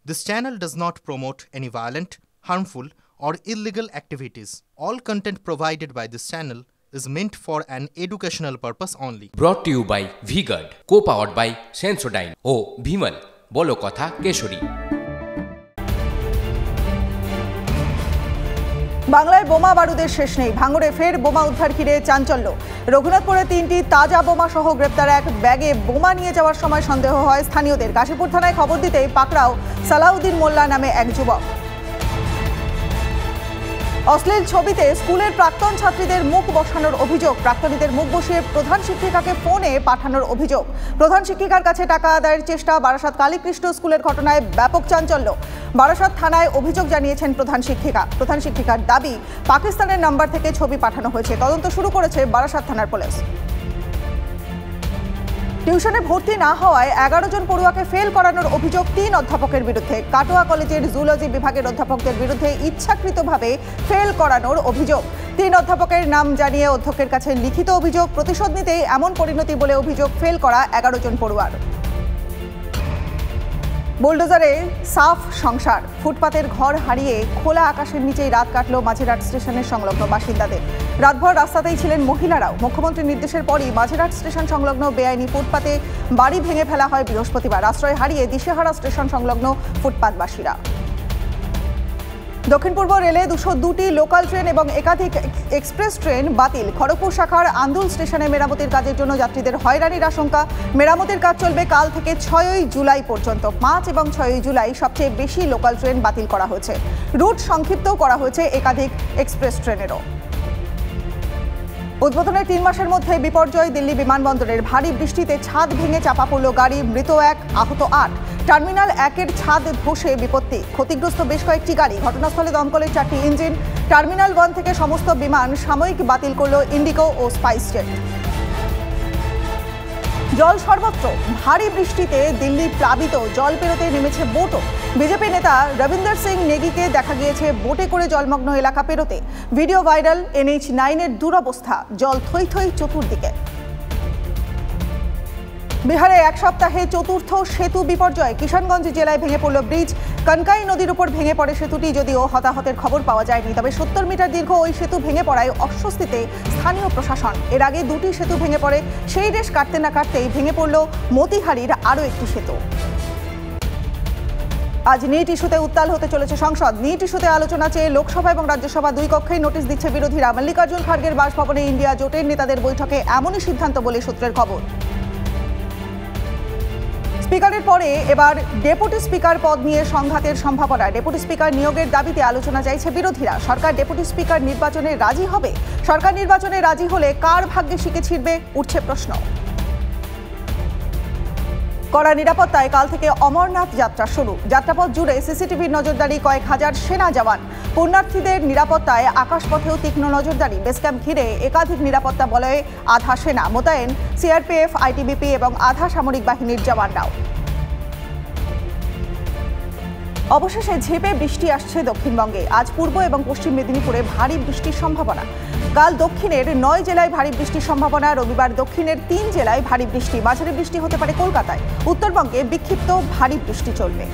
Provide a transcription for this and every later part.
This channel does not promote any violent, harmful, or illegal activities. All content provided by this channel is meant for an educational purpose only. Brought to you by V-Guard, co-powered by Sensodyne ও Bhimal, বলো কথা কেশরী। বাংলায় বোমা বারুদের শেষ নেই। ভাঙড়ে ফের বোমা উদ্ধার ঘিরে চাঞ্চল্য। রঘুনাথপুরে 3টি তাজা বোমা সহ গ্রেপ্তার এক ব্যাগে বোমা নিয়ে যাওয়ার সময় সন্দেহ হয় স্থানীয়দের। কাশীপুর থানায় খবর দিতেই পাকড়াও সালাউদ্দিন মোল্লা নামে এক যুবক। অশ্লীল ছবিতে স্কুলের প্রাক্তন ছাত্রীদের মুখ বসানোর অভিযোগ। প্রাক্তনীদের মুখ বসিয়ে প্রধান শিক্ষিকাকে ফোনে পাঠানোর অভিযোগ। প্রধান শিক্ষিকার কাছে টাকা আদায়ের চেষ্টা। বারাসাত কালীকৃষ্ণ স্কুলের ঘটনায় ব্যাপক চাঞ্চল্য। বারাসাত থানায় অভিযোগ জানিয়েছেন প্রধান শিক্ষিকা। প্রধান শিক্ষিকার দাবি, পাকিস্তানের নাম্বার থেকে ছবি পাঠানো হয়েছে। তদন্ত শুরু করেছে বারাসাত থানার পুলিশ। টিউশনে ভর্তি না হওয়ায় 11 জন পড়ুয়াকে ফেল করানোর অভিযোগ 3 অধ্যাপকের বিরুদ্ধে। কাটোয়া কলেজের জুলজি বিভাগের অধ্যাপকদের বিরুদ্ধে ইচ্ছাকৃতভাবে ফেল করানোর অভিযোগ। 3 অধ্যাপকের নাম জানিয়ে অধ্যক্ষের কাছে লিখিত অভিযোগ। প্রতিশোধ নিতেই এমন পরিণতি বলে অভিযোগ ফেল করা 11 জন পড়ুয়ার। বুলডোজারে সাফ সংসার। ফুটপাতের ঘর হারিয়ে খোলা আকাশের নিচেই রাত কাটল মাঝেরহাট স্টেশনের সংলগ্ন বাসিন্দাদের। রাতভর রাস্তাতেই ছিলেন মহিলারাও। মুখ্যমন্ত্রীর নির্দেশের পরই মাঝেরহাট স্টেশন সংলগ্ন বেআইনি ফুটপাতে বাড়ি ভেঙে ফেলা হয় বৃহস্পতিবার। আশ্রয় হারিয়ে দিশেহারা স্টেশন সংলগ্ন ফুটপাতবাসীরা। দক্ষিণ পূর্ব রেলে 202টি লোকাল ট্রেন এবং একাধিক এক্সপ্রেস ট্রেন বাতিল। খড়গপুর শাখার আন্দুল স্টেশনে মেরামতির কাজের জন্য যাত্রীদের হয়রানির আশঙ্কা। মেরামতির কাজ চলবে কাল থেকে 6ই জুলাই পর্যন্ত। 5 এবং 6ই জুলাই সবচেয়ে বেশি লোকাল ট্রেন বাতিল করা হয়েছে। রুট সংক্ষিপ্ত করা হয়েছে একাধিক এক্সপ্রেস ট্রেনেরও। উদ্বোধনের 3 মাসের মধ্যে বিপর্যয় দিল্লি বিমানবন্দরের। ভারী বৃষ্টিতে ছাদ ভেঙে চাপা পড়ল গাড়ি। মৃত 1, আহত 8। টার্মিনাল 1-এর ছাদ ধসে বিপত্তি। ক্ষতিগ্রস্ত বেশ কয়েকটি গাড়ি। ঘটনাস্থলে দমকলের 4টি ইঞ্জিন। টার্মিনাল 1 থেকে সমস্ত বিমান সাময়িক বাতিল করল ইন্ডিগো ও স্পাইস জেট। জল সর্বত্র। ভারী বৃষ্টিতে দিল্লি প্লাবিত। জল পেরোতে নেমেছে বোটও। বিজেপি নেতা রবীন্দ্র সিং নেগিকে দেখা গিয়েছে বোটে করে জলমগ্ন এলাকা পেরোতে। Video viral. NH9-এর দুরবস্থা। জল থই থই চতুর্দিকে। বিহারে এক সপ্তাহে চতুর্থ সেতু বিপর্যয়। কিষানগঞ্জ জেলায় ভেঙে পড়ল ব্রিজ। কনকাই নদীর উপর ভেঙে পড়ে সেতুটি, যদিও হতাহতের খবর পাওয়া যায়নি। তবে 70 মিটার দীর্ঘ ওই সেতু ভেঙে পড়ায় অস্বস্তিতে স্থানীয় প্রশাসন। এর আগে 2টি সেতু ভেঙে পড়ে। সেই রেশ কাটতে না কাটতেই ভেঙে পড়ল মতিহারির আরও একটি সেতু। আজ নিট ইস্যুতে উত্তাল হতে চলেছে সংসদ। নিট ইস্যুতে আলোচনা চেয়ে লোকসভা এবং রাজ্যসভা 2 কক্ষেই নোটিশ দিচ্ছে বিরোধীরা। মল্লিকার্জুন খার্গের বাসভবনে ইন্ডিয়া জোটের নেতাদের বৈঠকে এমনই সিদ্ধান্ত বলে সূত্রের খবর। স্পিকারের পরে এবার ডেপুটি স্পিকার পদ নিয়ে সংঘাতের সম্ভাবনা। ডেপুটি স্পিকার নিয়োগের দাবিতে আলোচনা চাইছে বিরোধীরা। সরকার ডেপুটি স্পিকার নির্বাচনে রাজি হবে? সরকার নির্বাচনে রাজি হলে কার ভাগ্যে শিকে ছিড়বে, উঠছে প্রশ্ন। কড়া নিরাপত্তায় কাল থেকে অমরনাথ যাত্রা শুরু। যাত্রাপথ জুড়ে সিসিটিভির নজরদারি, কয়েক হাজার সেনা জওয়ান। পুণ্যার্থীদের নিরাপত্তায় আকাশপথেও তীক্ষ্ণ নজরদারি। বেসক্যাম্প ঘিরে একাধিক নিরাপত্তা বলয়ে আধা সেনা মোতায়েন। CRPF, ITBP এবং আধা সামরিক বাহিনীর জওয়ানরাও। অবশেষে ঝেঁপে বৃষ্টি আসছে দক্ষিণবঙ্গে। আজ পূর্ব এবং পশ্চিম মেদিনীপুরে ভারী বৃষ্টির সম্ভাবনা। কাল দক্ষিণের 9 জেলায় ভারী বৃষ্টির সম্ভাবনা। রবিবার দক্ষিণের 3 জেলায় ভারী বৃষ্টি। মাঝারি বৃষ্টি হতে পারে কলকাতায়। উত্তরবঙ্গে বিক্ষিপ্ত ভারী বৃষ্টি চলবে।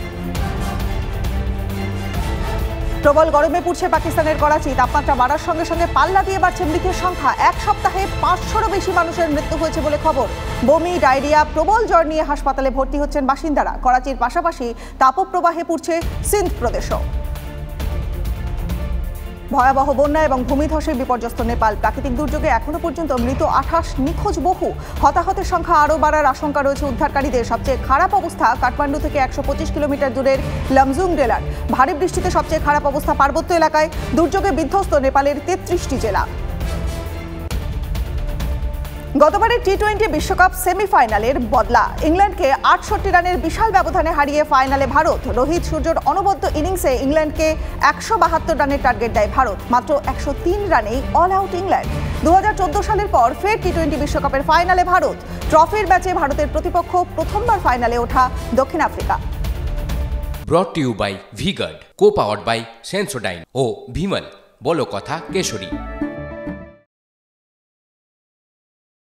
প্রবল গরমে পুড়ছে পাকিস্তানের করাচি। তাপমাত্রা বাড়ার সঙ্গে সঙ্গে পাল্লা দিয়ে বাড়ছে মৃতের সংখ্যা। এক সপ্তাহে 500-রও বেশি মানুষের মৃত্যু হয়েছে বলে খবর। বমি, ডায়রিয়া, প্রবল জ্বর নিয়ে হাসপাতালে ভর্তি হচ্ছেন বাসিন্দারা। করাচির পাশাপাশি তাপপ্রবাহে পুড়ছে সিন্ধ প্রদেশও। ভয়াবহ বন্যা এবং ভূমিধসে বিপর্যস্ত নেপাল। প্রাকৃতিক দুর্যোগে এখনো পর্যন্ত মৃত 28, নিখোঁজ বহু। হতাহতের সংখ্যা আরও বাড়ার আশঙ্কা রয়েছে উদ্ধারকারীদের। সবচেয়ে খারাপ অবস্থা কাঠমান্ডু থেকে 125 কিলোমিটার দূরের লামজুং জেলার। ভারী বৃষ্টিতে সবচেয়ে খারাপ অবস্থা পার্বত্য এলাকায়। দুর্যোগে বিধ্বস্ত নেপালের 33টি জেলা। গতবারের T20 বিশ্বকাপ সেমিফাইনালের বদলা। ইংল্যান্ডকে 68 রানের বিশাল ব্যবধানে হারিয়ে ফাইনালে ভারত। রোহিত সূর্যর অনবদ্য ইনিংসে ইংল্যান্ডকে 172 রানের টার্গেট দেয় ভারত। মাত্র 103 রানেই অল আউট ইংল্যান্ড। 2014 সালের পর ফের T20 বিশ্বকাপের ফাইনালে ভারত। ট্রফির ম্যাচে ভারতের প্রতিপক্ষ প্রথমবার ফাইনালে ওঠা দক্ষিণ Africa. Brought to you by V-Guard, co-powered by Sensodyne ও Bhimal, বলো কথা কেশরী।